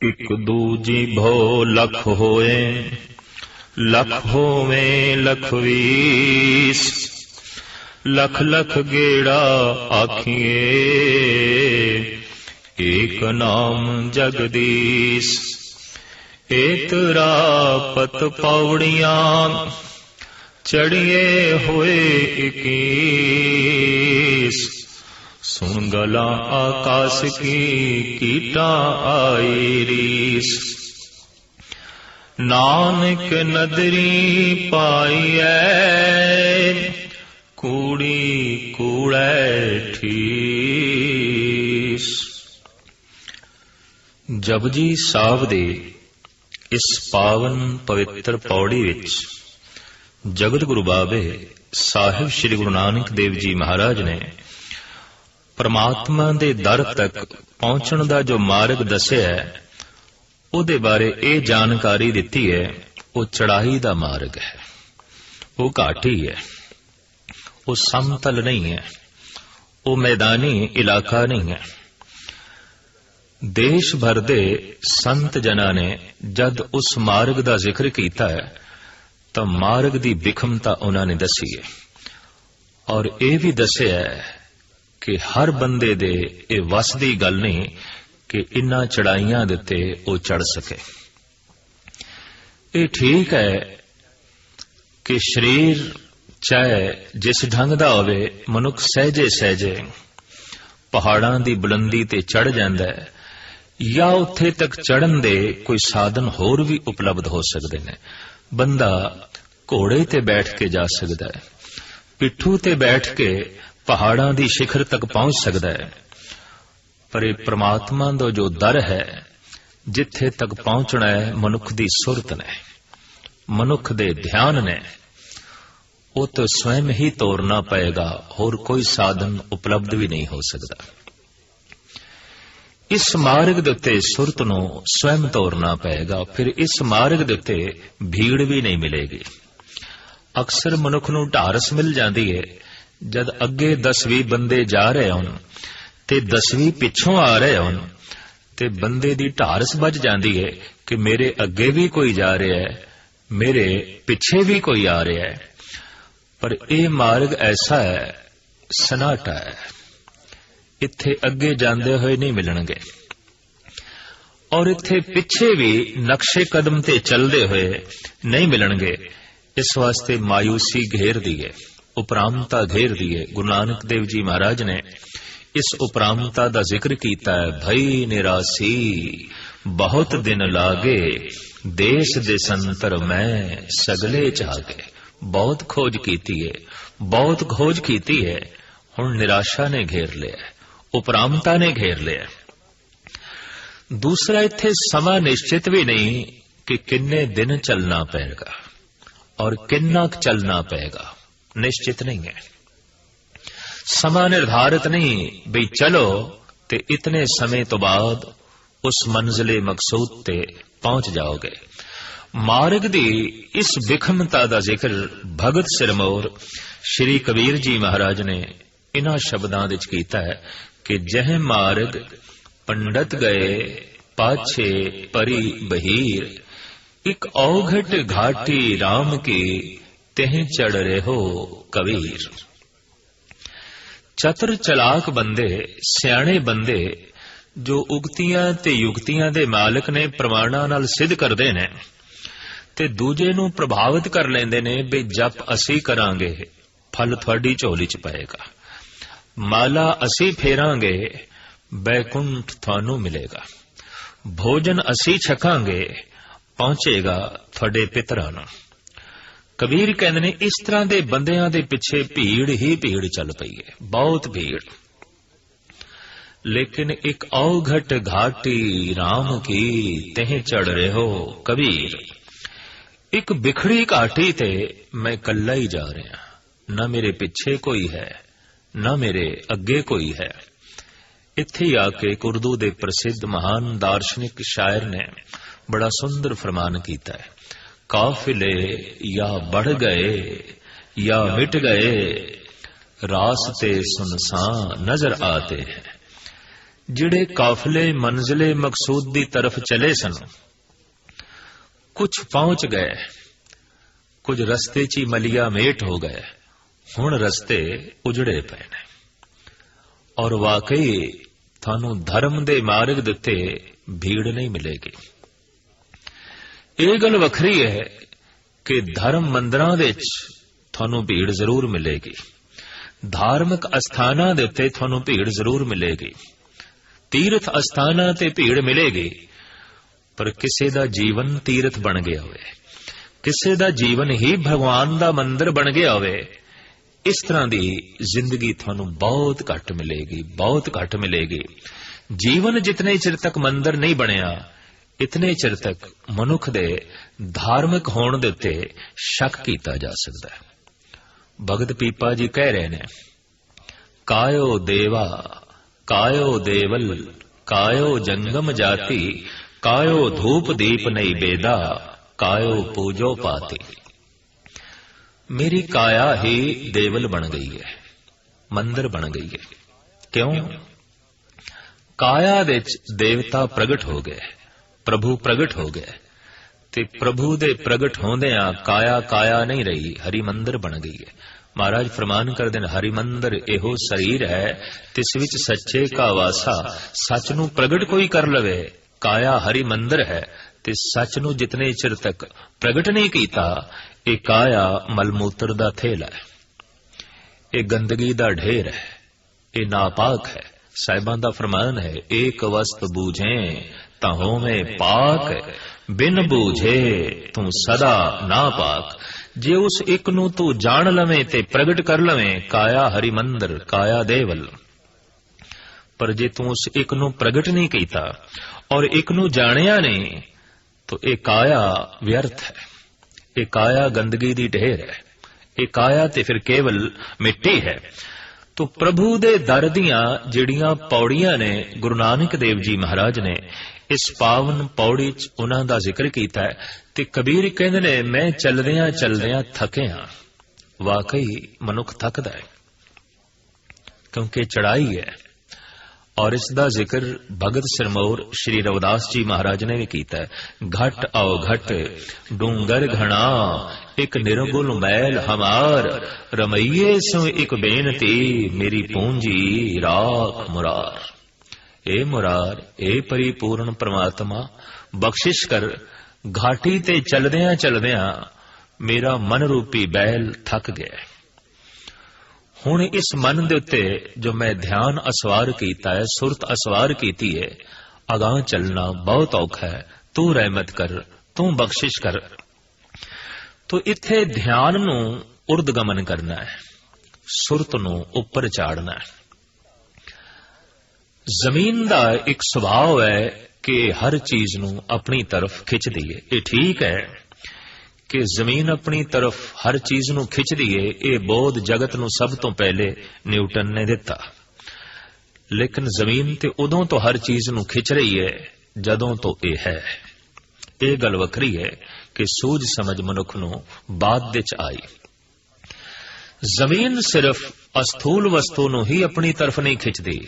इक दूजी भो लख होए, लख होवे लख वीस। लख लख गेड़ा आखिए, एक नाम जगदीश। एतरा पत पौड़ियां, चढ़िए हुए इक्कीस। सुन गला आकाश की, कीटा आई रीस। नानक नदरी पाईऐ, कूड़ी कूड़ै ठीस। जपजी साहब दे इस पावन पवित्र पौड़ी विच जगत गुरु बाबे साहिब श्री गुरु नानक देव जी महाराज ने परमात्मा दे दर तक पहुंचण दा जो मार्ग दस्सिया है, उहदे बारे ये जानकारी दिती है। वो चढ़ाई दा मार्ग है, वो घाटी है, वो समतल नहीं है, वो मैदानी इलाका नहीं है। देश भर दे संत जना ने जद उस मार्ग दा जिक्र कीता है, तो मार्ग दी विखमता उन्होंने दसी है और ये भी दस्सिया है कि हर बंदे दे ये वस दी गल नहीं कि इन्हां चढ़ाइयां दे उत्ते वो चढ़ सके। ये ठीक है कि शरीर चाहे जिस ढंग दा होवे, मनुख सहजे सहजे पहाड़ां दी बुलंदी ते चढ़ जांदा है, या उत्थे तक चढ़न दे कोई साधन होर भी उपलब्ध हो सकते हैं। बंदा घोड़े ते बैठ के जा सकता है, पिट्ठू ते बैठ के पहाड़ां दी शिखर तक पहुंच सकता है, पर ये परमात्मा दा जो दर है, जिथे तक पहुंचना है, मनुख दी सुरत ने, मनुख दे ध्यान ने, वो तो स्वयं ही तोड़ना पएगा, और कोई साधन उपलब्ध भी नहीं हो सकता। इस मार्ग दे उत्ते सुरत नूं स्वयं तोड़ना पएगा, फिर इस मार्ग दे उत्ते भीड़ भी नहीं मिलेगी। अक्सर मनुख नूं ढारस मिल जाती है जद अगे 10-20 बंदे जा रहे होण ते 10-20 पिछों आ रहे होण, ते बंदे दी ढारस बज जाती है कि मेरे अगे भी कोई जा रहा है, मेरे पिछे भी कोई आ रहा है। पर यह मार्ग ऐसा है, सनाटा है, इत्थे अगे जांदे हुए नहीं मिलणगे और इत्थे पिछे भी नक्शे कदम ते चलदे हुए नहीं मिलणगे। इस वास्ते मायूसी घेर दी है, उपरामता घेर दी है। गुरु नानक देव जी महाराज ने इस उपरामता दा जिक्र कीता है। भई निरासी बहुत दिन लागे, देश देशंतर में सगले चागे। बहुत खोज कीती है, बहुत खोज कीती है, हुण निराशा ने घेर लिया, उपरामता ने घेर लिया। दूसरा, इत्थे समा निश्चित भी नहीं कि किन्ने दिन चलना पएगा और किन्ना चलना पएगा, निश्चित नहीं है। समा निर्धारित नहीं भी चलो ते इतने समय तो बाद उस मंजिले मकसूद ते पहुंच जाओगे। मार्ग दी इस विखमता दा जिक्र भगत सिरमौर श्री कबीर जी महाराज ने इन्हां शब्दां विच कीता है कि जह मार्ग पंडित गए पाछे परी बहीर, एक औघट घाटी राम की तेह चढ़ रहो कबीर। चतुर चलाक बंदे, सियाणे बंदे जो उगतियां ते युगतियां दे मालिक ने प्रमाणां नाल सिद्ध करदे ने ते दूजे नूं प्रभावित कर लेंदे ने भी जप असी करांगे फल तुहाडी झोली च पएगा, माला असी फेरांगे बैकुंठ थानू मिलेगा, भोजन असी छकांगे पहुंचेगा थोड़े पितरां नूं। कबीर कहंदे ने इस तरह दे बंदियां दे पिछे भीड़ ही भीड़ चल पई है, बहुत भीड़। लेकिन एक औघट घाटी राम की तेह चढ़ रहो कबीर, एक बिखड़ी घाटी ते मैं कल्ला ही जा रहा, न मेरे पिछे कोई है न मेरे अगे कोई है। इत्थे आके उर्दू दे प्रसिद्ध महान दार्शनिक शायर ने बड़ा सुंदर फरमान कीता है। काफिले या बढ़ गए या मिट गए, रास्ते सुनसान नजर आते हैं। ਜਿਹੜੇ ਕਾਫਲੇ ਮੰਜ਼ਲੇ ਮਕਸੂਦ ਦੀ ਤਰਫ ਚਲੇ ਸਨ, ਕੁਝ ਪਹੁੰਚ ਗਏ, ਕੁਝ ਰਸਤੇ 'ਚ ਹੀ ਮਲੀਆ ਮੇਟ ਹੋ ਗਏ। ਹੁਣ ਰਸਤੇ ਉਜੜੇ ਪਏ ਨੇ। ਔਰ ਵਾਕਈ ਤੁਹਾਨੂੰ ਧਰਮ ਦੇ ਮਾਰਗ ਦੇ ਉੱਤੇ ਭੀੜ ਨਹੀਂ ਮਿਲੇਗੀ। ਇਹ ਗੱਲ ਵੱਖਰੀ ਹੈ ਕਿ ਧਰਮ ਮੰਦਰਾਂ ਵਿੱਚ ਤੁਹਾਨੂੰ ਭੀੜ ਜ਼ਰੂਰ ਮਿਲੇਗੀ, ਧਾਰਮਿਕ ਅਸਥਾਨਾਂ ਦੇ ਉੱਤੇ ਤੁਹਾਨੂੰ ਭੀੜ ਜ਼ਰੂਰ ਮਿਲੇਗੀ, ਤੀਰਥ ਅਸਥਾਨਾਂ ਤੇ ਭੀੜ ਮਿਲੇਗੀ। ਪਰ ਕਿਸੇ ਦਾ ਜੀਵਨ ਤੀਰਥ ਬਣ ਗਿਆ ਹੋਵੇ, ਕਿਸੇ ਦਾ ਜੀਵਨ ਹੀ ਭਗਵਾਨ ਦਾ ਮੰਦਿਰ ਬਣ ਗਿਆ ਹੋਵੇ, ਇਸ ਤਰ੍ਹਾਂ ਦੀ ਜ਼ਿੰਦਗੀ ਤੁਹਾਨੂੰ ਬਹੁਤ ਘੱਟ ਮਿਲੇਗੀ, ਬਹੁਤ ਘੱਟ ਮਿਲੇਗੀ। ਜੀਵਨ ਜਿਤਨੇ ਚਿਰ ਤੱਕ ਮੰਦਿਰ ਨਹੀਂ ਬਣਿਆ, ਇਤਨੇ ਚਿਰ ਤੱਕ ਮਨੁੱਖ ਦੇ ਧਾਰਮਿਕ ਹੋਣ ਦੇ ਉੱਤੇ ਸ਼ੱਕ ਕੀਤਾ ਜਾ ਸਕਦਾ ਹੈ। ਭਗਤ ਪੀਪਾ ਜੀ ਕਹਿ ਰਹੇ ਨੇ, ਕਾਇਓ ਦੇਵਾ ਕਾਇਓ ਦੇਵਲ ਕਾਇਓ ਜੰਗਮ ਜਾਤੀ ਕਾਇਓ ਧੂਪ ਦੀਪ ਨਹੀਂ ਬੇਦਾ ਕਾਇਓ ਪੂਜੋ ਪਾਤੀ। ਮੇਰੀ ਕਾਇਆ ਹੀ ਦੇਵਲ ਬਣ ਗਈ ਹੈ, ਮੰਦਿਰ ਬਣ ਗਈ ਹੈ। ਕਿਉਂ? ਕਾਇਆ ਵਿੱਚ ਦੇਵਤਾ ਪ੍ਰਗਟ ਹੋ ਗਏ, ਪ੍ਰਭੂ ਪ੍ਰਗਟ ਹੋ ਗਏ, ਤੇ ਪ੍ਰਭੂ ਦੇ ਪ੍ਰਗਟ ਹੋਂਦਿਆਂ ਕਾਇਆ ਕਾਇਆ ਨਹੀਂ ਰਹੀ, ਹਰੀ ਮੰਦਿਰ ਬਣ ਗਈ ਹੈ। ਮਹਾਰਾਜ ਫਰਮਾਨ ਕਰਦੇ ਨੇ, ਹਰੀ ਮੰਦਿਰ ਇਹੋ ਸਰੀਰ ਹੈ ਤਿਸ ਵਿੱਚ ਸੱਚੇ ਕਾ ਵਾਸਾ। ਸੱਚ ਨੂੰ ਪ੍ਰਗਟ ਕੋਈ ਕਰ ਲਵੇ, ਕਾਇਆ ਹਰੀ ਮੰਦਿਰ ਹੈ, ਤੇ ਸੱਚ ਨੂੰ ਜਿਤਨੇ ਚਿਰ ਤੱਕ ਪ੍ਰਗਟ ਨਹੀਂ ਕੀਤਾ, ਇਹ ਕਾਇਆ ਮਲਮੂਤਰ ਦਾ ਥੇਲਾ ਹੈ, ਇਹ ਗੰਦਗੀ ਦਾ ਢੇਰ ਹੈ, ਇਹ ਨਾਪਾਕ ਹੈ। ਸਾਹਿਬਾਂ ਦਾ ਫਰਮਾਨ ਹੈ, ਏਕ ਵਸਤ ਬੂਝੇ ਤਾਂ ਹੋਵੇਂ ਪਾਕ, ਬਿਨ ਬੂਝੇ ਤੂੰ ਸਦਾ ਨਾ ਪਾਕ। ਜੇ ਉਸ ਇੱਕ ਨੂੰ ਤੂੰ ਜਾਣ ਲਵੇਂ ਤੇ ਪ੍ਰਗਟ ਕਰ ਲਵੇਂ, ਕਾਇਆ ਹਰੀ ਮੰਦਰ ਕਾਇਆ ਦੇਵਲ। ਪਰ ਜੇ ਤੂੰ ਉਸ ਇੱਕ ਨੂੰ ਪ੍ਰਗਟ ਨਹੀਂ ਕੀਤਾ ਔਰ ਇੱਕ ਨੂੰ ਜਾਣਿਆ ਨਹੀਂ, ਤਾਂ ਇਹ ਕਾਇਆ ਵਿਅਰਥ ਹੈ, ਇਹ ਕਾਇਆ ਗੰਦਗੀ ਦੀ ਢੇਰ ਹੈ, ਇਹ ਕਾਇਆ ਤੇ ਫਿਰ ਕੇਵਲ ਮਿੱਟੀ ਹੈ। ਤੋ ਪ੍ਰਭੂ ਦੇ ਦਰ ਦੀਆਂ ਜਿਹੜੀਆਂ ਪੌੜੀਆਂ ਨੇ, ਗੁਰੂ ਨਾਨਕ ਦੇਵ ਜੀ ਮਹਾਰਾਜ ਨੇ ਇਸ ਪਾਵਨ ਪੌੜੀ 'ਚ ਉਹਨਾਂ ਦਾ ਜ਼ਿਕਰ ਕੀਤਾ ਹੈ। ਤੇ ਕਬੀਰ ਕਹਿੰਦੇ ਨੇ, ਮੈਂ ਚੱਲਦਿਆਂ ਚੱਲਦਿਆਂ ਥੱਕਿਆ। ਵਾਕਈ ਮਨੁੱਖ ਥੱਕਦਾ ਹੈ, ਕਿਉਂਕਿ ਚੜਾਈ ਹੈ। ਔਰ ਇਸ ਦਾ ਜ਼ਿਕਰ ਭਗਤ ਸਿਰਮੌਰ ਸ਼੍ਰੀ ਰਵਿਦਾਸ ਜੀ ਮਹਾਰਾਜ ਨੇ ਵੀ ਕੀਤਾ ਹੈ। ਘਟ ਆਓ ਘਟ ਡੂੰਗਰ ਘਣਾ ਇੱਕ ਨਿਰਗੁਲ ਮੈਲ ਹਮਾਰ, ਰਮਈਏ ਸੋ ਇੱਕ ਬੇਨਤੀ ਮੇਰੀ ਪੂੰਜੀ ਰਾਖ ਮੁਰਾਰ। ਏ ਮੁਰਾਰ, ਏ ਪਰਿਪੂਰਨ ਪ੍ਰਮਾਤਮਾ, ਬਖਸ਼ਿਸ਼ ਕਰ, ਘਾਟੀ ਤੇ ਚਲਦਿਆਂ ਚਲਦਿਆਂ ਮੇਰਾ ਮਨ ਰੂਪੀ ਬੈਲ ਥੱਕ ਗਿਆ। ਹੁਣ ਇਸ ਮਨ ਦੇ ਉੱਤੇ ਜੋ ਮੈਂ ਧਿਆਨ ਅਸਵਾਰ ਕੀਤਾ ਹੈ, ਸੁਰਤ ਅਸਵਾਰ ਕੀਤੀ ਹੈ, ਅਗਾਂਹ ਚੱਲਣਾ ਬਹੁਤ ਔਖਾ ਹੈ। ਤੂੰ ਰਹਿਮਤ ਕਰ, ਤੂੰ ਬਖਸ਼ਿਸ਼ ਕਰ। ਤੋ ਇੱਥੇ ਧਿਆਨ ਨੂੰ ਉਰਦਗਮਨ ਕਰਨਾ ਹੈ, ਸੁਰਤ ਨੂੰ ਉੱਪਰ ਚਾੜਨਾ ਹੈ। ਜ਼ਮੀਨ ਦਾ ਇੱਕ ਸੁਭਾਅ ਹੈ ਕਿ ਹਰ ਚੀਜ਼ ਨੂੰ ਆਪਣੀ ਤਰਫ ਖਿੱਚਦੀ ਹੈ। ਇਹ ਠੀਕ ਹੈ ਕਿ ਜ਼ਮੀਨ ਆਪਣੀ ਤਰਫ ਹਰ ਚੀਜ਼ ਨੂੰ ਖਿੱਚਦੀ ਏ। ਇਹ ਬੋਧ ਜਗਤ ਨੂੰ ਸਭ ਤੋਂ ਪਹਿਲੇ ਨਿਊਟਨ ਨੇ ਦਿੱਤਾ। ਲੇਕਿਨ ਜ਼ਮੀਨ ਤੇ ਉਦੋਂ ਤੋਂ ਹਰ ਚੀਜ਼ ਨੂੰ ਖਿੱਚ ਰਹੀ ਹੈ ਜਦੋਂ ਤੋਂ ਇਹ ਹੈ। ਇਹ ਗੱਲ ਵੱਖਰੀ ਹੈ ਕਿ ਸੂਝ ਸਮਝ ਮਨੁੱਖ ਨੂੰ ਬਾਅਦ ਵਿੱਚ ਆਈ। ਜ਼ਮੀਨ ਸਿਰਫ ਅਸਥੂਲ ਵਸਤੂ ਨੂੰ ਹੀ ਆਪਣੀ ਤਰਫ ਨਹੀਂ ਖਿੱਚਦੀ,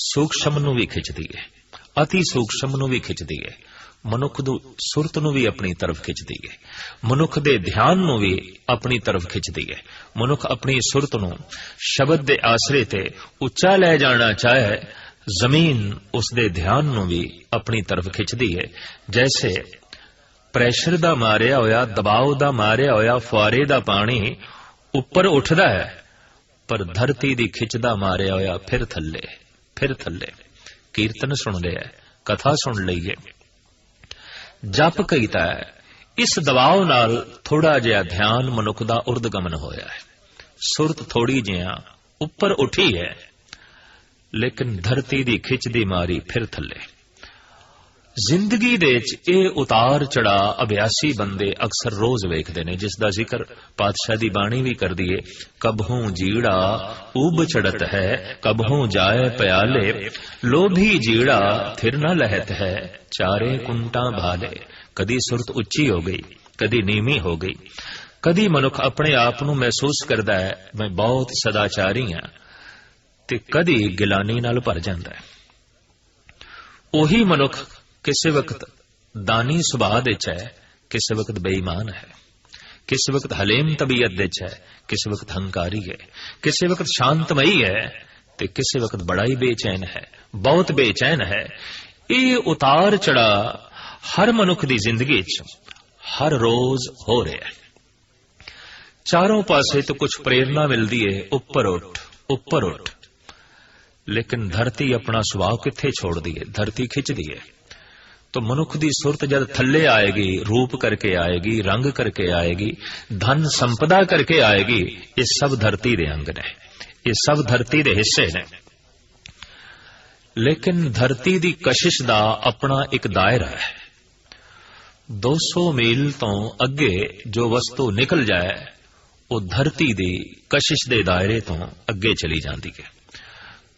ਸੂਖਸ਼ਮ ਨੂੰ ਵੀ ਖਿੱਚਦੀ ਹੈ, ਅਤੀ ਸੂਖਸ਼ਮ ਨੂੰ ਵੀ ਖਿੱਚਦੀ ਹੈ, ਮਨੁੱਖ ਦੀ ਸੁਰਤ ਨੂੰ ਵੀ ਆਪਣੀ ਤਰਫ ਖਿੱਚਦੀ ਹੈ, ਮਨੁੱਖ ਦੇ ਧਿਆਨ ਨੂੰ ਵੀ ਆਪਣੀ ਤਰਫ ਖਿੱਚਦੀ ਹੈ। ਮਨੁੱਖ ਆਪਣੀ ਸੁਰਤ ਨੂੰ ਸ਼ਬਦ ਦੇ ਆਸਰੇ ਤੇ ਉੱਚਾ ਲੈ ਜਾਣਾ ਚਾਹੇ, ਜ਼ਮੀਨ ਉਸ ਦੇ ਧਿਆਨ ਨੂੰ ਵੀ ਆਪਣੀ ਤਰਫ ਖਿੱਚਦੀ ਹੈ। ਜੈਸੇ ਪ੍ਰੈਸ਼ਰ ਦਾ ਮਾਰਿਆ ਹੋਇਆ, ਦਬਾਅ ਦਾ ਮਾਰਿਆ ਹੋਇਆ ਫੁਆਰੇ ਦਾ ਪਾਣੀ ਉੱਪਰ ਉੱਠਦਾ ਹੈ, ਪਰ ਧਰਤੀ ਦੀ ਖਿੱਚ ਦਾ ਮਾਰਿਆ ਹੋਇਆ ਫਿਰ ਥੱਲੇ, ਫਿਰ ਥੱਲੇ। ਕੀਰਤਨ ਸੁਣ ਲਿਆ, ਕਥਾ ਸੁਣ ਲਈਏ, ਜਪ ਕੀਤਾ ਹੈ, ਇਸ ਦਬਾਅ ਨਾਲ ਥੋੜਾ ਜਿਹਾ ਧਿਆਨ ਮਨੁੱਖ ਦਾ ਉਰਦਗਮਨ ਹੋਇਆ ਹੈ, ਸੁਰਤ ਥੋੜੀ ਜਿਹਾ ਉੱਪਰ ਉੱਠੀ ਹੈ, ਲੇਕਿਨ ਧਰਤੀ ਦੀ ਖਿੱਚ ਦੀ ਮਾਰੀ ਫਿਰ ਥੱਲੇ। ਜ਼ਿੰਦਗੀ ਦੇ ਵਿੱਚ ਇਹ ਉਤਾਰ ਚੜਾ ਅਭਿਆਸੀ ਬੰਦੇ ਅਕਸਰ ਰੋਜ਼ ਵੇਖਦੇ ਨੇ, ਜਿਸ ਦਾ ਜ਼ਿਕਰ ਪਾਤਸ਼ਾਹ ਦੀ ਬਾਣੀ ਵੀ ਕਰਦੀ ਏ। ਕਬਹੂ ਜੀੜਾ ਉਬ ਚੜਤ ਹੈ, ਕਬਹੂ ਜਾਏ ਪਿਆਲੇ, ਲੋਭੀ ਜੀੜਾ ਥਿਰ ਨਾ ਲਹਿਤ ਹੈ, ਚਾਰੇ ਕੁੰਟਾਂ ਭਾਲੇ। ਕਦੀ ਸੁਰਤ ਉੱਚੀ ਹੋ ਗਈ, ਕਦੀ ਨੀਵੀਂ ਹੋ ਗਈ। ਕਦੀ ਮਨੁੱਖ ਆਪਣੇ ਆਪ ਨੂੰ ਮਹਿਸੂਸ ਕਰਦਾ ਹੈ ਮੈਂ ਬਹੁਤ ਸਦਾਚਾਰੀ ਹਾਂ, ਤੇ ਕਦੀ ਗਿਲਾਨੀ ਨਾਲ ਭਰ ਜਾਂਦਾ ਹੈ। ਉਹੀ ਮਨੁੱਖ ਕਿਸੇ ਵਕਤ ਦਾਨੀ ਸੁਭਾਅ ਦੇ ਚ ਹੈ, ਕਿਸੇ ਵਕਤ ਬੇਈਮਾਨ ਹੈ, ਕਿਸੇ ਵਕਤ ਹਲੇਮ ਤਬੀਅਤ ਦੇ ਚ ਹੈ, ਕਿਸੇ ਵਕਤ ਹੰਕਾਰੀ ਹੈ, ਕਿਸੇ ਵਕਤ ਸ਼ਾਂਤਮਈ ਹੈ ਤੇ ਕਿਸੇ ਵਕਤ ਬੜਾ ਹੀ ਬੇਚੈਨ ਹੈ, ਬਹੁਤ ਬੇਚੈਨ ਹੈ। ਇਹ ਉਤਾਰ ਚੜਾ ਹਰ ਮਨੁੱਖ ਦੀ ਜ਼ਿੰਦਗੀ 'ਚ ਹਰ ਰੋਜ਼ ਹੋ ਰਿਹਾ ਹੈ। ਚਾਰੋਂ ਪਾਸੇ ਤੋਂ ਕੁਝ ਪ੍ਰੇਰਨਾ ਮਿਲਦੀ ਹੈ, ਉੱਪਰ ਉੱਠ, ਉੱਪਰ ਉੱਠ। ਲੇਕਿਨ ਧਰਤੀ ਆਪਣਾ ਸੁਭਾਅ ਕਿੱਥੇ ਛੋੜਦੀ ਹੈ? ਧਰਤੀ ਖਿੱਚਦੀ ਹੈ। तो मनुख की सुरत जब थल्ले आएगी, रूप करके आएगी, रंग करके आएगी, धन संपदा करके आएगी, ये सब धरती दे अंग ने, ये सब धरती दे हिस्से ने। लेकिन धरती दी कशिश दा अपना एक दायरा है। 200 मील तो अगे जो वस्तु निकल जाए वो धरती दी कशिश दे दायरे तो अगे चली जाती है।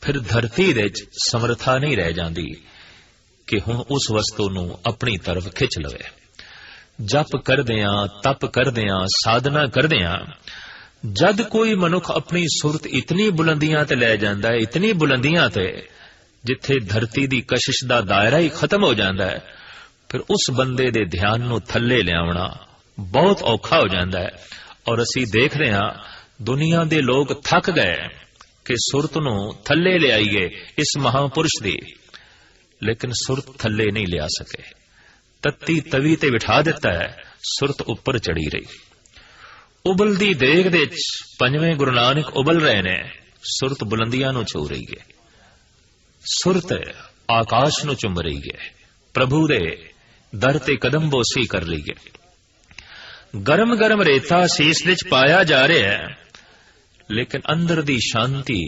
फिर धरती दे समर्था नहीं रह जाती कि हुण उस वस्तु नूं अपनी तरफ खिंच लवे। जप करदियां, तप करदियां, साधना करदियां जद कोई मनुख अपनी सुरत इतनी बुलंदियां ते लै जांदा है, इतनी बुलंदियां ते जिथे धरती दी कशिश दा दायरा ही खत्म हो जांदा है, फिर उस बंदे दे ध्यान नूं थल्ले लियावना बहुत औखा हो जांदा है। और असीं देखदे हां दुनिया दे लोग थक गए कि सुरत नूं थल्ले लियाईए इस महापुरुष दी, लेकिन सुरत थल्ले नहीं लिया सके। तत्ती तवी ते बिठा दिता है, सुरत उपर चढ़ी रही। उबलदी देग दे पंजवें गुरु नानक उबल रहे ने, सुरत बुलंदियां नूं छू रही है, सुरत आकाश नूं चुम रही है, प्रभु दे दर ते कदम बोसी कर रही है। गरम गरम रेता सीस विच पाया जा रहा है, लेकिन अंदर दी शांति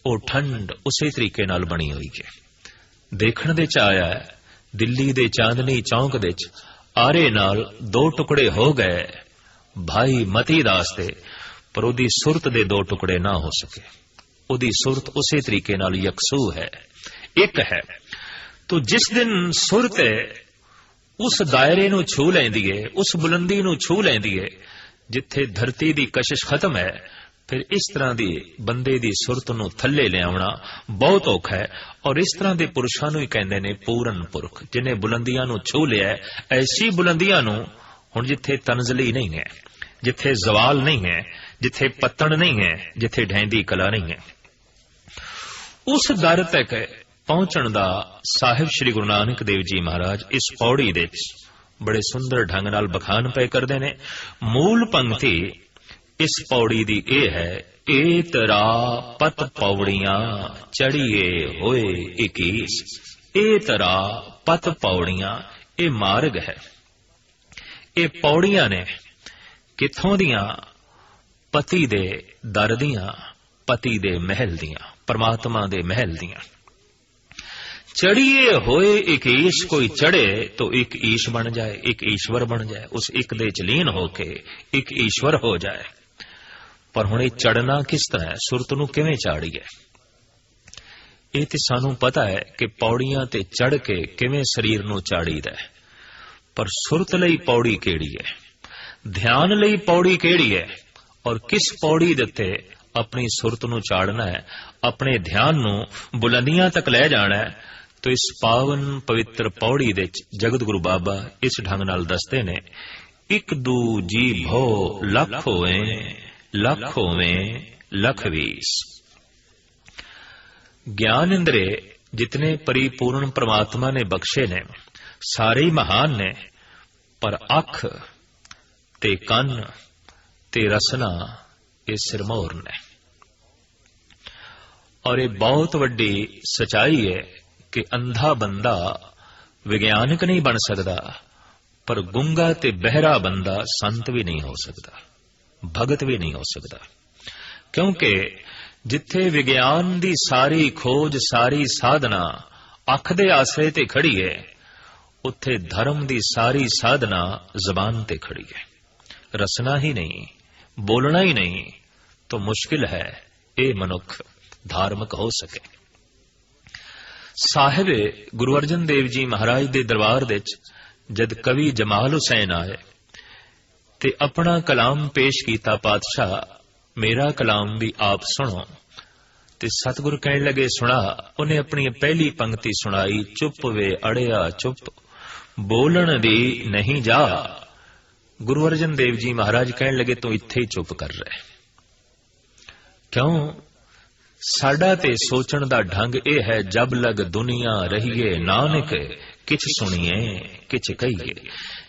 ओ ठंड उसी तरीके नाल बनी हुई है। देखण दे च आया है, दिल्ली दे चांदनी चौंक दे च आरे नाल 2 टुकड़े हो गए भाई मती दास दे, पर ओदी सुरत दे 2 टुकड़े ना हो सके। ओदी सुरत उसी तरीके नाल यकसू है, एक है। तो जिस दिन सुरत उस दायरे नूं छू लैंदी है, उस बुलंदी नूं छू लैंदी है जिथे धरती दी कशिश खत्म है, फिर इस तरह दी बंदे दी सुरत नूं थल्ले लियावना बहुत औखा है। और इस तरह दे पुरुषां नूं ही कहंदे ने पूरन पुरख, जिन्हें बुलंदियां नूं छू लिया है। ऐसी बुलंदियां नूं हुण जिथे तंजली नहीं है, जिथे जवाल नहीं है, जिथे पत्तण नहीं है, जिथे ढैंदी कला नहीं है, उस दर तक पहुंचण दा साहिब श्री गुरु नानक देव जी महाराज इस पौड़ी दे बड़े सुंदर ढंग नाल बखान पे करदे ने। मूल पंक्ति इस पौड़ी दी ए है, ए तरा पत पौड़ियां चढ़िए होए 21। ए तरा पत पौड़ियां, ए मार्ग है, ए पौड़ियां ने किथों दियां? पति दे दर दियां, पति दे महल दियां, परमात्मा दे महल दियां। चढ़िए होए 21, कोई चढ़े तो एक ईश बन जाए, एक ईश्वर बन जाए, उस एक दे च लीन होके एक ईश्वर हो जाए। पर हुणे चढ़ना किस तरह है? सुरत नूं किवें चाड़ीए? ये ते सानू पता है कि पौड़ियां ते चढ़ के किवें शरीर नूं चाड़ीदा है, पर सुरत लई पौड़ी केड़ी है? ध्यान लई पौड़ी केड़ी है? और किस पौड़ी दे उत्ते अपनी सुरत नूं चाड़ना है, अपने ध्यान नूं बुलंदियां तक ले जाना है? तो इस पावन पवित्र पौड़ी दे जगत गुरु बाबा इस ढंग नाल दसदे ने, एक दू जी भो लख होवे, लख होवे लख 20। ज्ञान इंद्रे जितने परिपूर्ण परमात्मा ने बख्शे ने सारे ही महान ने, पर अख ते कन ते रसना ये सिरमौर ने। और ये बहुत वड्डी सच्चाई है कि अंधा बंदा विज्ञानक नहीं बन सकता, पर गुंगा ते बहरा बंदा संत भी नहीं हो सकता, भगत भी नहीं हो सकता। क्योंकि जिथे विज्ञान दी सारी खोज, सारी साधना अख दे आसरे ते खड़ी है, उत्थे धर्म दी सारी साधना जबान ते खड़ी है। रसना ही नहीं, बोलना ही नहीं, तो मुश्किल है ये मनुख धार्मिक हो सके। साहिब गुरु अर्जन देव जी महाराज दे दरबार दे जद कवि जमाल हुसैन आए ते अपना कलाम पेश कीता, पातशाह मेरा कलाम भी आप सुनो। ते सतगुरु कहण लगे सुना। उन्हें अपनी पहली पंक्ति सुनाई, चुप वे अड़िया चुप बोलन दी नहीं जा। गुरु अर्जन देव जी महाराज कहण लगे तू इत्थे ही चुप कर रहे। क्यों? साडा ते सोचण दा ढंग ए है, जब लग दुनिया रहीए नानक किछ सुनिए किछ कहिए।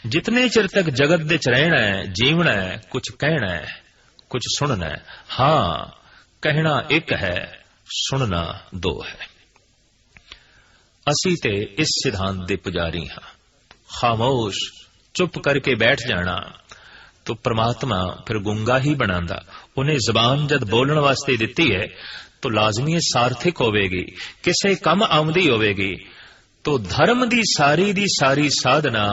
जितने चिर तक जगत दे च रहना है, जीवना है, कुछ कहना है, कुछ सुनना है। हां, कहना एक है, सुनना दो है। असी ते इस सिद्धांत दे पुजारी हां। खामोश चुप करके बैठ जाना तो परमात्मा फिर गूंगा ही बनांदा। उन्हें जबान जद बोलण वास्ते दिती है तो लाजमी सार्थक होवेगी, किसे कम आमदी होवेगी। तो धर्म दी सारी साधना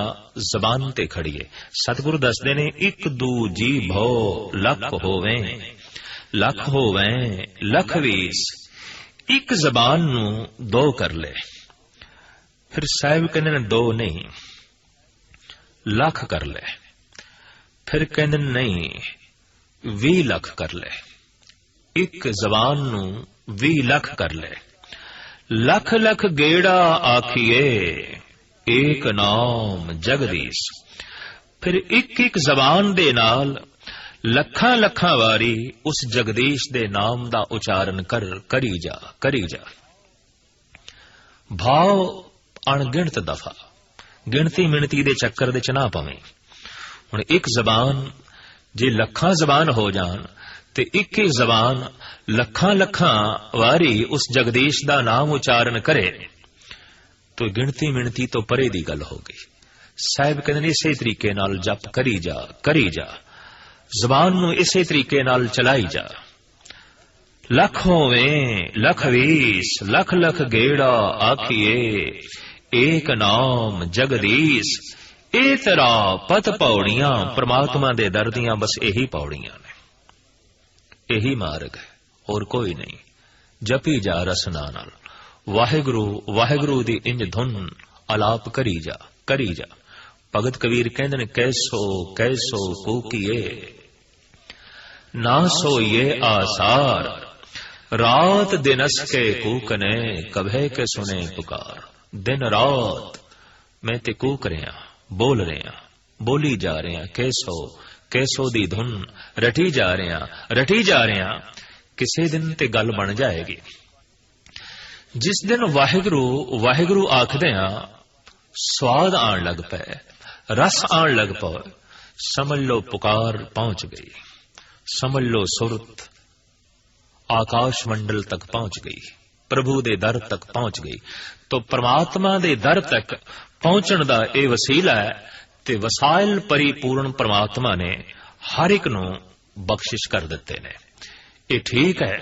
जबान ते खड़ी है। सतगुरु दसदे ने, एक दू जी भो लख होवें, लख होवें लख वीस। एक जबान नू दो कर ले। फिर साहिब कहते ने दो नहीं, लख कर ले। फिर कहते नहीं, 20 लख कर ले। एक जबान नू 20 लख कर ले। लख लख गेड़ा आखिए एक नाम जगदीश। फिर एक एक जबान दे नाल लखां लखां वारी उस जगदीश दे नाम दा उचारण करी जा। भाव अणगिणत दफा, गिणती मिणती दे चक्कर दे च ना पवे। हुण एक जबान जे लखां जबान हो जान ते एक एक जबान लखां लखां वारी उस जगदीश दा नाम उचारण करे तो गिणती मिणती तो परे दी गल हो गई। साहिब कहते इसे तरीके नाल जप करी जा। जबान नू इसे तरीके नाल चलाई जा। लख होवें लख वीस, लख लख गेड़ा आखिए एक नाम जगदीश। ए तेरा पत पौड़ियां, परमात्मा दे दर दियां बस यही पौड़ियां ने, यही मार्ग है, और कोई नहीं। जपी जा रसना नाल, वाहिगुरु वाहिगुरु दी इंज धुन अलाप करी जा। भगत कबीर कहंदे ने, कैसो कैसो कूकीए ना सोइए आसार। रात दिनस के कूकने कभे के सुने पुकार। दिन रात मैं ते कूक रहा, बोल रहा, बोली जा रहा। कैसो कैसो दी धुन रटी जा रहा। किसी दिन ते गल बन जाएगी। जिस दिन वाहिगुरु वाहिगुरु आखदे हां, स्वाद आण लग पे, रस आण लग पे, समझ लो पुकार पहुंच गई। समझ लो सुरत आकाश मंडल तक पहुंच गई, प्रभु दे दर तक पहुंच गई। तो परमात्मा दे दर तक पहुंचण दा यह वसीला है ते वसाइल परिपूर्ण परमात्मा ने हर एक नू बख्शिश कर दिते ने। ये ठीक है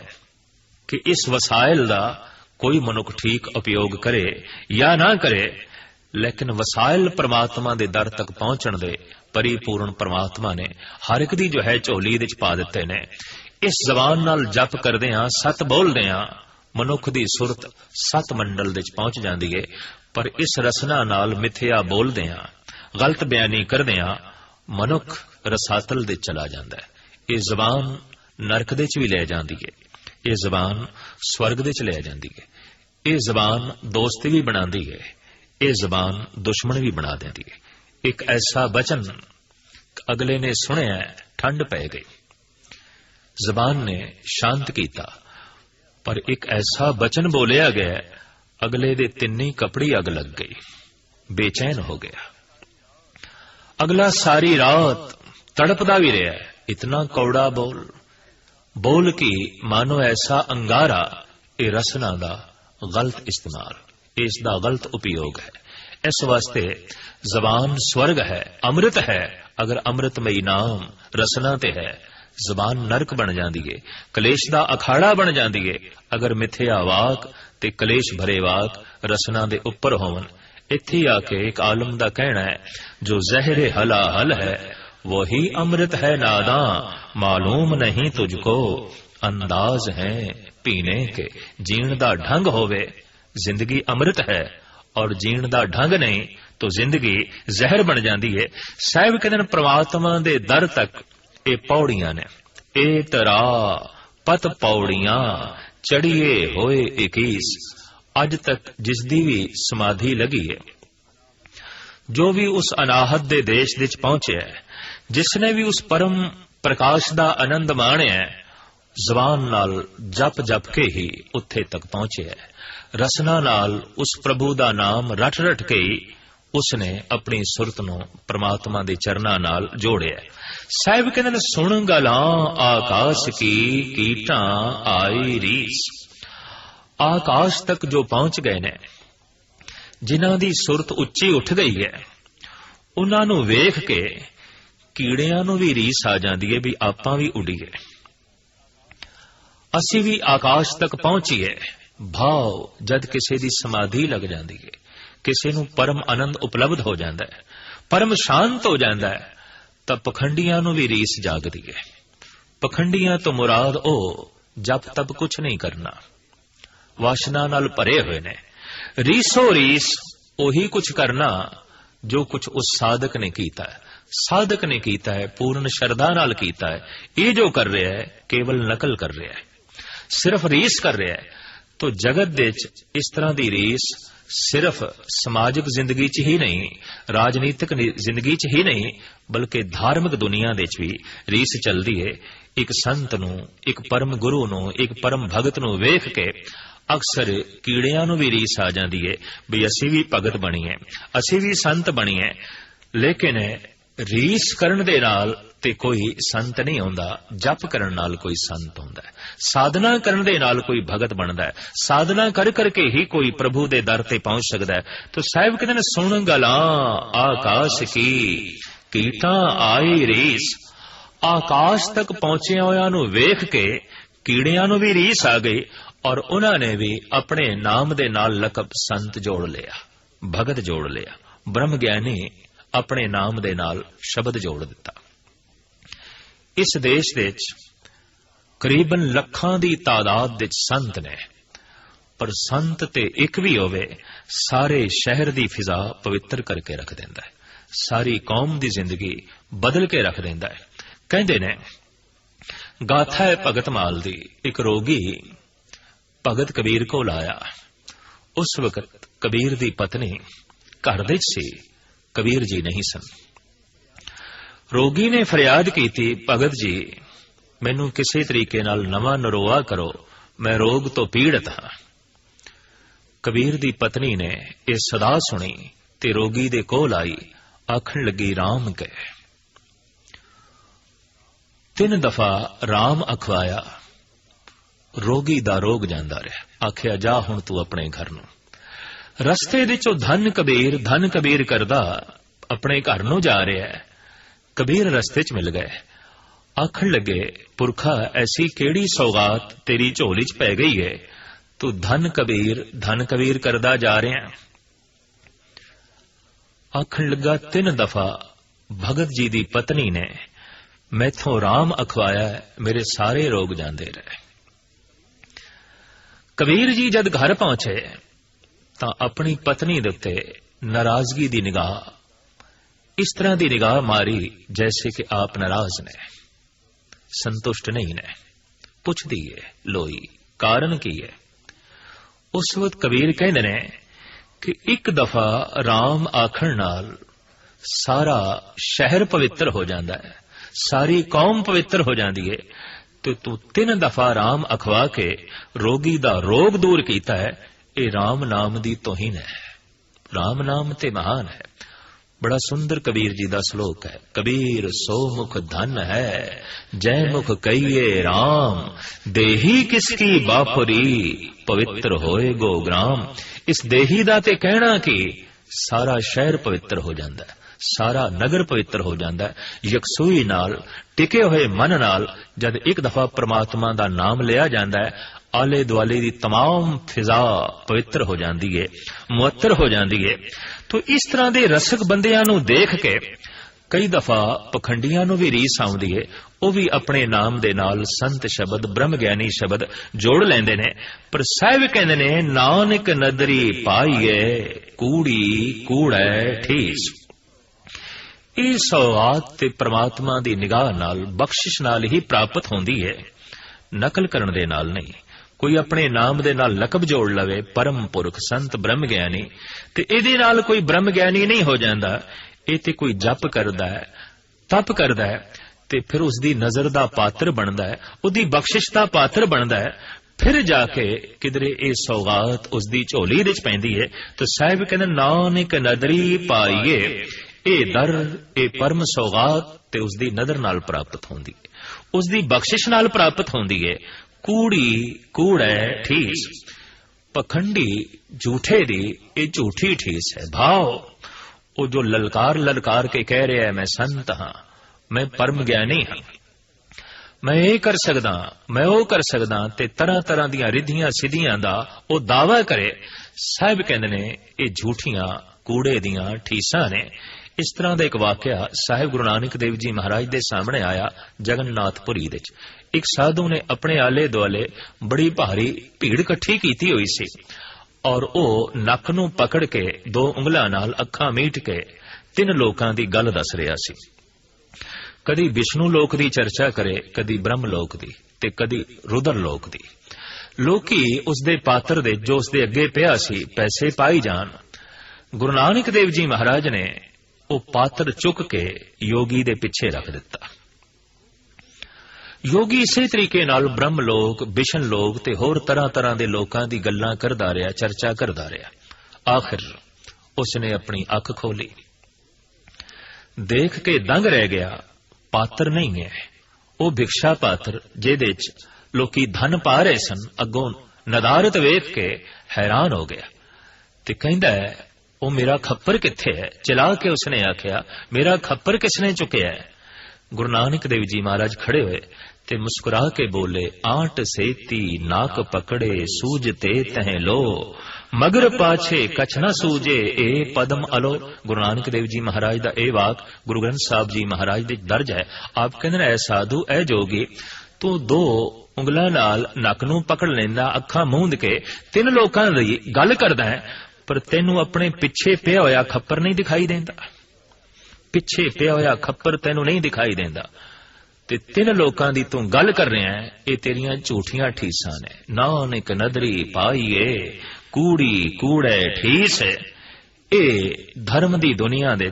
कि इस वसाइल दा कोई मनुख ठीक उपयोग करे या ना करे, लेकिन वसाइल परमात्मा दे दर तक पहुंचण दे परिपूर्ण परमात्मा ने हर एक दी जो है झोली दे पा दिते ने। इस जबान नाल जप करदे हां, सत बोलदे हां, मनुख दी सुरत सत मंडल दे पहुंच जांदी है। पर इस रसना नाल मिथ्या बोलदे हां, गलत बयानी करदे हां, मनुख रसातल दे चला जांदा है। ये जबान नरक दे च भी ले जांदी है, ये जबान स्वर्ग दे च ले जांदी है। ये जबान दोस्ती भी बनांदी है, ये जबान दुश्मन भी बना देंदी है। एक ऐसा वचन अगले ने सुनिया, ठंड पै गई, जबान ने शांत किया, पर एक ऐसा वचन बोलिया गया, अगले दे तिन्नी कपड़ी अग लग गई, बेचैन हो गया। अगला सारी रात तड़पदा भी रहा, इतना कौड़ा बोल की मानो ऐसा अंगारा। ये रसना दा गलत इस्तेमाल, इसका गलत उपयोग है। इस वास्ते जबान स्वर्ग है, अमृत है। अगर अमृतमयी नाम रसना ते है, जबान नरक बन जाती है, कलेश दा अखाड़ा बन जाती है। अगर मिथ्या वाक ते कलेश भरे वाक रसना दे उपर होवन। इत्थे आके एक आलम दा कहना है, जो जहरे हला हल है वही अमृत है नादा, मालूम नहीं तुझको अंदाज है पीने के। जीण दा ढंग होवे जिंदगी अमृत है, और जीण दा ढंग नहीं तो जिंदगी जहर बन जाती है। साहिब कहते परमात्मा दे दर तक ये पौड़ियां ने, ए तरा पत पौड़ियां ਚੜੀਏ ਹੋਏ 21 ਅੱਜ ਤੱਕ ਜਿਸ ਦੀ ਵੀ ਸਮਾਧੀ ਲੱਗੀ ਹੈ। ਜੋ ਵੀ ਉਸ ਅਨਾਹਤ ਦੇ ਦੇਸ਼ ਵਿੱਚ ਪਹੁੰਚਿਆ, ਜਿਸ ਨੇ ਵੀ ਉਸ ਪਰਮ ਪ੍ਰਕਾਸ਼ ਦਾ ਆਨੰਦ ਮਾਣਿਆ, ਜ਼ਬਾਨ ਨਾਲ ਜਪ ਜਪ ਕੇ ਹੀ ਉੱਥੇ ਤੱਕ ਪਹੁੰਚਿਆ। ਰਸਨਾ ਨਾਲ ਉਸ ਪ੍ਰਭੂ ਦਾ ਨਾਮ ਰਟ ਰਟ ਕੇ ਹੀ ਉਸਨੇ ਆਪਣੀ ਸੁਰਤ ਨੂੰ ਪ੍ਰਮਾਤਮਾ ਦੇ ਚਰਨਾਂ ਨਾਲ ਜੋੜਿਆ। ਸਾਹਿਬ ਕਹਿੰਦੇ ਨੇ, ਸੁਣ ਗਲਾਂ ਆਕਾਸ਼ ਕੀ ਕੀਟਾਂ ਆਈ ਰੀਸ। ਆਕਾਸ਼ ਤੱਕ ਜੋ ਪਹੁੰਚ ਗਏ ਨੇ, ਜਿਨ੍ਹਾਂ ਦੀ ਸੁਰਤ ਉੱਚੀ ਉੱਠ ਗਈ ਹੈ, ਉਹਨਾਂ ਨੂੰ ਵੇਖ ਕੇ ਕੀੜਿਆਂ ਨੂੰ ਵੀ ਰੀਸ ਆ ਜਾਂਦੀ ਹੈ ਵੀ ਆਪਾਂ ਵੀ ਉੱਡੀਏ, ਅਸੀਂ ਵੀ ਆਕਾਸ਼ ਤੱਕ ਪਹੁੰਚੀਏ। ਭਾਵ ਜਦ ਕਿਸੇ ਦੀ ਸਮਾਧੀ ਲੱਗ ਜਾਂਦੀ ਹੈ, ਕਿਸੇ ਨੂੰ ਪਰਮ ਆਨੰਦ ਉਪਲਬਧ ਹੋ ਜਾਂਦਾ ਹੈ, ਪਰਮ ਸ਼ਾਂਤ ਹੋ ਜਾਂਦਾ ਹੈ, ਤਾਂ ਪਖੰਡੀਆਂ ਨੂੰ ਵੀ ਰੀਸ ਜਾਗਦੀ ਹੈ। ਪਖੰਡੀਆਂ ਤੋਂ ਮੁਰਾਦ ਉਹ ਜਪ ਤਪ ਕੁਛ ਨਹੀਂ ਕਰਨਾ, ਵਾਸ਼ਨਾ ਨਾਲ ਭਰੇ ਹੋਏ ਨੇ। ਰੀਸੋ ਰੀਸ ਉਹੀ ਕੁਛ ਕਰਨਾ ਜੋ ਕੁਛ ਉਸ ਸਾਧਕ ਨੇ ਕੀਤਾ ਹੈ। ਸਾਧਕ ਨੇ ਕੀਤਾ ਹੈ, ਪੂਰਨ ਸ਼ਰਧਾ ਨਾਲ ਕੀਤਾ ਹੈ। ਇਹ ਜੋ ਕਰ ਰਿਹਾ ਹੈ ਕੇਵਲ ਨਕਲ ਕਰ ਰਿਹਾ ਹੈ, ਸਿਰਫ ਰੀਸ ਕਰ ਰਿਹਾ ਹੈ। ਤੋ ਜਗਤ ਦੇ ਵਿੱਚ ਇਸ ਤਰ੍ਹਾਂ ਦੀ ਰੀਸ ਸਿਰਫ ਸਮਾਜਿਕ ਜ਼ਿੰਦਗੀ 'ਚ ਹੀ ਨਹੀਂ, ਰਾਜਨੀਤਿਕ ਜ਼ਿੰਦਗੀ 'ਚ ਹੀ ਨਹੀਂ, ਬਲਕਿ ਧਾਰਮਿਕ ਦੁਨੀਆ ਦੇ 'ਚ ਵੀ ਰੀਸ ਚੱਲਦੀ ਹੈ। ਇੱਕ ਸੰਤ ਨੂੰ, ਇੱਕ ਪਰਮ ਗੁਰੂ ਨੂੰ, ਇੱਕ ਪਰਮ ਭਗਤ ਨੂੰ ਵੇਖ ਕੇ ਅਕਸਰ ਕੀੜਿਆਂ ਨੂੰ ਵੀ ਰੀਸ ਆ ਜਾਂਦੀ ਹੈ ਵੀ ਅਸੀਂ ਵੀ ਭਗਤ ਬਣੀਏ, ਅਸੀਂ ਵੀ ਸੰਤ ਬਣੀਏ। ਲੇਕਿਨ ਰੀਸ ਕਰਨ ਦੇ ਨਾਲ ਤੇ ਕੋਈ ਸੰਤ ਨਹੀਂ ਹੁੰਦਾ, ਜਪ ਕਰਨ ਨਾਲ ਕੋਈ ਸੰਤ ਹੁੰਦਾ ਹੈ, ਸਾਧਨਾ ਕਰਨ ਦੇ ਨਾਲ ਕੋਈ ਭਗਤ ਬਣਦਾ ਹੈ, ਸਾਧਨਾ ਕਰ ਕਰਕੇ ਹੀ ਕੋਈ ਪ੍ਰਭੂ ਦੇ ਦਰ ਤੇ ਪਹੁੰਚ ਸਕਦਾ ਹੈ। ਤਾਂ ਸਾਹਿਬ ਕਹਿੰਦੇ ਨੇ, ਸੁਣ ਗਲਾਂ ਆਕਾਸ਼ ਕੀ ਕੀਟਾਂ ਆਈ ਰੀਸ। ਆਕਾਸ਼ ਤੱਕ ਪਹੁੰਚਿਆ ਹੋਇਆਂ ਨੂੰ ਵੇਖ ਕੇ ਕੀੜਿਆਂ ਨੂੰ ਵੀ ਰੀਸ ਆ ਗਈ, ਔਰ ਉਹਨਾਂ ਨੇ ਵੀ ਆਪਣੇ ਨਾਮ ਦੇ ਨਾਲ ਲਕਬ ਸੰਤ ਜੋੜ ਲਿਆ, ਭਗਤ ਜੋੜ ਲਿਆ, ਬ੍ਰਹਮ ਗਿਆਨੀ ਆਪਣੇ ਨਾਮ ਦੇ ਨਾਲ ਸ਼ਬਦ ਜੋੜ ਦਿੱਤਾ। ਇਸ ਦੇਸ਼ ਵਿੱਚ ਕਰੀਬਨ ਲੱਖਾਂ ਦੀ ਤਾਦਾਦ ਵਿੱਚ ਸੰਤ ਨੇ, ਪਰ ਸੰਤ ਤੇ ਇੱਕ ਵੀ ਹੋਵੇ ਸਾਰੇ ਸ਼ਹਿਰ ਦੀ ਫਿਜ਼ਾ ਪਵਿੱਤਰ ਕਰਕੇ ਰੱਖ ਦਿੰਦਾ ਹੈ, ਸਾਰੀ ਕੌਮ ਦੀ ਜ਼ਿੰਦਗੀ ਬਦਲ ਕੇ ਰੱਖ ਦਿੰਦਾ ਹੈ। ਕਹਿੰਦੇ ਨੇ, ਗਾਥਾ ਹੈ ਭਗਤ ਮਾਲ ਦੀ। ਇੱਕ ਰੋਗੀ ਭਗਤ ਕਬੀਰ ਕੋਲ ਆਇਆ। ਉਸ ਵਕਤ ਕਬੀਰ ਦੀ ਪਤਨੀ ਘਰ ਵਿੱਚ ਸੀ, ਕਬੀਰ ਜੀ ਨਹੀਂ ਸਨ। ਰੋਗੀ ਨੇ ਫਰਿਆਦ ਕੀਤੀ, ਭਗਤ ਜੀ ਮੈਨੂੰ ਕਿਸੇ ਤਰੀਕੇ ਨਾਲ ਨਵਾਂ ਨਰੋਆ ਕਰੋ, ਮੈਂ ਰੋਗ ਤੋਂ ਪੀੜਤ ਹਾਂ। ਕਬੀਰ ਦੀ ਪਤਨੀ ਨੇ ਇਹ ਸਦਾ ਸੁਣੀ ਤੇ ਰੋਗੀ ਦੇ ਕੋਲ ਆਈ, ਆਖਣ ਲੱਗੀ, ਰਾਮ ਕਹੇ। 3 ਦਫਾ ਰਾਮ ਅਖਵਾਇਆ, ਰੋਗੀ ਦਾ ਰੋਗ ਜਾਂਦਾ ਰਿਹਾ। ਆਖਿਆ, ਜਾ ਹੁਣ ਤੂੰ ਆਪਣੇ ਘਰ ਨੂੰ। ਰਸਤੇ ਵਿੱਚ ਉਹ ਧਨ ਕਬੀਰ ਕਰਦਾ ਆਪਣੇ ਘਰ ਨੂੰ ਜਾ ਰਿਹਾ ਹੈ। ਕਬੀਰ ਰਸਤੇ 'ਚ ਮਿਲ ਗਏ, ਆਖਣ ਲੱਗੇ, ਪੁਰਖਾ ਐਸੀ ਕਿਹੜੀ ਸੌਗਾਤ ਤੇਰੀ ਝੋਲੀ 'ਚ ਪੈ ਗਈ ਹੈ, ਤੂੰ ਧਨ ਕਬੀਰ ਕਰਦਾ ਜਾ ਰਿਹਾ। ਆਖਣ ਲੱਗਾ, 3 ਦਫਾ ਭਗਤ ਜੀ ਦੀ ਪਤਨੀ ਨੇ ਮੈਥੋਂ ਰਾਮ ਅਖਵਾਇਆ, ਮੇਰੇ ਸਾਰੇ ਰੋਗ ਜਾਂਦੇ ਰਹੇ। ਕਬੀਰ ਜੀ ਜਦ ਘਰ ਪਹੁੰਚੇ ਤਾਂ ਆਪਣੀ ਪਤਨੀ ਦੇ ਉੱਤੇ ਨਾਰਾਜ਼ਗੀ ਦੀ ਨਿਗਾਹ, ਇਸ ਤਰ੍ਹਾਂ ਦੀ ਨਿਗਾਹ ਮਾਰੀ ਜੈਸੇ ਕਿ ਆਪ ਨਾਰਾਜ਼ ਨੇ, ਸੰਤੁਸ਼ਟ ਨਹੀਂ ਨੇ। ਪੁੱਛਦੀ ਹੈ, ਲੋਈ ਕਾਰਨ ਕੀ ਹੈ? ਉਸ ਵਕਤ ਕਬੀਰ ਕਹਿੰਦੇ ਨੇ ਕਿ 1 ਦਫਾ ਰਾਮ ਆਖਣ ਨਾਲ ਸਾਰਾ ਸ਼ਹਿਰ ਪਵਿੱਤਰ ਹੋ ਜਾਂਦਾ ਹੈ, ਸਾਰੀ ਕੌਮ ਪਵਿੱਤਰ ਹੋ ਜਾਂਦੀ ਹੈ, ਤੇ ਤੂੰ 3 ਦਫਾ ਰਾਮ ਅਖਵਾ ਕੇ ਰੋਗੀ ਦਾ ਰੋਗ ਦੂਰ ਕੀਤਾ ਹੈ। ਇਹ ਰਾਮ ਨਾਮ ਦੀ ਤੋਹੀਨ ਹੈ। ਰਾਮ ਨਾਮ ਤੇ ਮਹਾਨ ਹੈ। बड़ा सुंदर कबीर जी का श्लोक है, कबीर सो मुख धन है जय मुख कहिए राम, देही किसकी बापुरी पवित्र होए गो ग्राम। इस देही दा ते कहना कि सारा शहर पवित्र हो जाता है, सारा नगर पवित्र हो जाता है। यकसूई नाल टिके हुए मन नाल जद एक दफा परमात्मा दा नाम लिया जाता है, आले दुआले दी तमाम फिजा पवित्र हो जाती है, मुअत्तर हो जाती है। तो इस तरह के रसक बंदियां नूं देख के कई दफा पखंडियां नूं भी रीस आउंदी है, वो भी अपने नाम दे नाल संत शब्द ब्रह्म ज्ञानी शब्द जोड़ लेंदे ने। पर साहिब कहंदे ने, नानक नदरी पाईए कूड़ी कूड़ै ठीस। इह सौगात ते परमात्मा दी निगाह नाल बख्शिश नाल ही प्राप्त होंदी है, नकल करन दे नाल नहीं। कोई अपने नाम दे नाल लकब जोड़ लवे परम पुरख संत ब्रह्म ज्ञानी, ते इहदे नाल कोई ब्रह्म ज्ञानी नहीं हो जांदा। इह ते कोई जप करदा है, तप करदा है, ते फिर उसदी नजर दा पात्र बनदा है, उहदी बख्शिश दा पात्र बनदा है। फिर जाके किधरे ये सौगात उसदी झोली दे च पैंदी है। तो साहिब कहंदे नानक नदरी पाईए, ए दर ए परम सौगात ते उसदी नदर नाल प्राप्त होंदी है, उसदी बख्शिश नाल प्राप्त होंदी है। कूड़ी कूड़ है ठीस, पखंडी झूठे दी ये झूठी ठीस है। भाव वो जो ललकार ललकार के कह रहा है मैं संत हाँ, मैं परम ज्ञानी हाँ, मैं ये कर सकदा, मैं वो कर सकदा, ते तरह तरह दियां रिधियां सिद्धियां दा वो दावा करे। साहिब कहंदे ने ये झूठियां कूड़े दियां ठीसां ने। इस तरह का एक वाकया साहिब गुरु नानक देव जी महाराज दे सामने आया जगन्नाथपुरी दे च। एक साधु ने अपने आले दुआले बड़ी भारी भीड़ इकट्ठी कीती हुई सी और वो नक नूं पकड़ के दो उंगलां नाल अखां मीट के तीन लोकां दी गल दस रहा सी। कदी विष्णु लोक दी चर्चा करे, कदी ब्रह्म लोक दी, ते कदी रुद्र लोक दी। लोकी उसदे पात्र दे जो उसदे अगे पिया सी पैसे पाई जान। गुरु नानक देव जी महाराज ने वो पात्र चुक के योगी दे पिछे रख दिता। योगी इसे तरीके नाल ब्रह्म लोक, विष्णु लोक ते होर तरह तरह दे लोकां दी गल्लां करदा रहा, चर्चा करदा रहा। आखिर उसने अपनी अख खोली, देख के दंग रह गया। पात्र नहीं है, वो भिक्षा पात्र जिहदे च लोकी धन पा रहे सन। अगों नदारत वेख के हैरान हो गया ते कहंदा है वो मेरा खप्पर किथे है। चला के उसने आख्या मेरा खप्पर किसने चुकया है। गुरु नानक देव जी महाराज खड़े हुए ते मुस्कुरा के बोले, आंट सेती नाक पकड़े सूझते तह लो, मगर पाछे कछ न सूझे ए पदम अलो। गुरु नानक देव जी महाराज दा ए वाक गुरु ग्रंथ साहब जी महाराज दे दर्ज है। आप कहंदे ऐ साधु ऐ जोगी, तू दो उंगलां नाल नक नूं पकड़ लैंदा, अखां मूंद के तीन लोकां दी गल करदा है, पर तैनू अपने पिछे पिया होया खप्पर नहीं दिखाई देंदा। पिछे पिया होया खप्पर तैनू नहीं दिखाई देंदा ते तीन लोकां दी तू गल कर रहा है। ये तेरियां झूठियां ठीसां ने। नानक नदरी पाईए, कूड़ी कूड़े ठीस है। ये धर्म दी दुनिया दे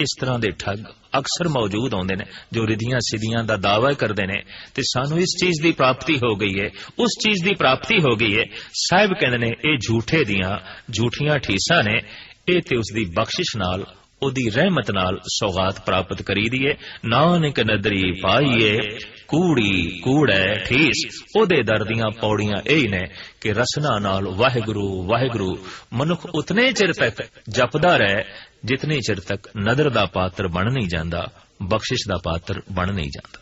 इस तरह दे ठग अक्सर मौजूद होंदे ने जो रिधियां सिद्धियां दा दावा करदे ने ते सानू इस चीज दी प्राप्ति हो गई है, उस चीज दी प्राप्ति हो गई है। साहिब कहंदे ने ये झूठे दियां झूठियां ठीसां ने। ये ते उसदी बख्शिश नाल ओदी रहमत नाल सौगात प्राप्त करी दी है। नानक नदरी पाईए, कूड़ी कूड़े ठीस। ओदे दर दियां पौड़ियां यही ने कि रसना नाल वाहिगुरु वाहिगुरु मनुख उतने चिर तक जपदा रहे जितने चिर तक नदर दा पात्र बन नहीं जांदा, बख्शिश दा पात्र बन नहीं जांदा।